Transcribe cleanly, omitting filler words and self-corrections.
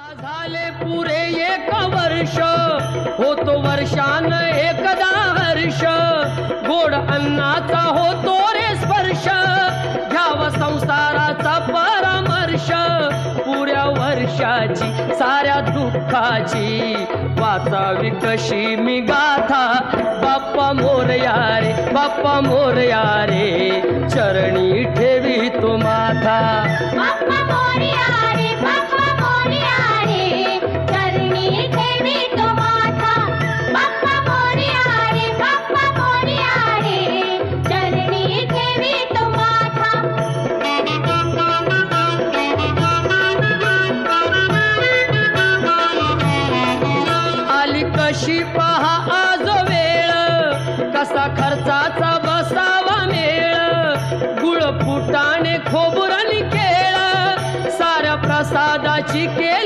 झाले पुरे 1 वर्ष, होतो वर्षान एकदा हर्ष, गोड अन्नाचा होतो रे स्पर्श, घ्यावा संसाराचा परामर्श, पुऱ्या वर्षाची साऱ्या दुःखाची वाचावी कशी मी गाथा, बाप्पा मोरया रे, बाप्पा मोरया रे, चरणी ठेवी तो माथा, बाप्पा मोरया रे, बाप्पा मोरया रे, चरणी ठेवी तो माथा, बाप्पा मोरया रे, बाप्पा मोरया रे, चरणी ठेवी तो माथा. आली कशी पहा आज वेळ, कसा खर्चाचा बसावा मेळ, गुळ फुटाणे खोबरणी केळ, साऱ्या प्रसादाची केली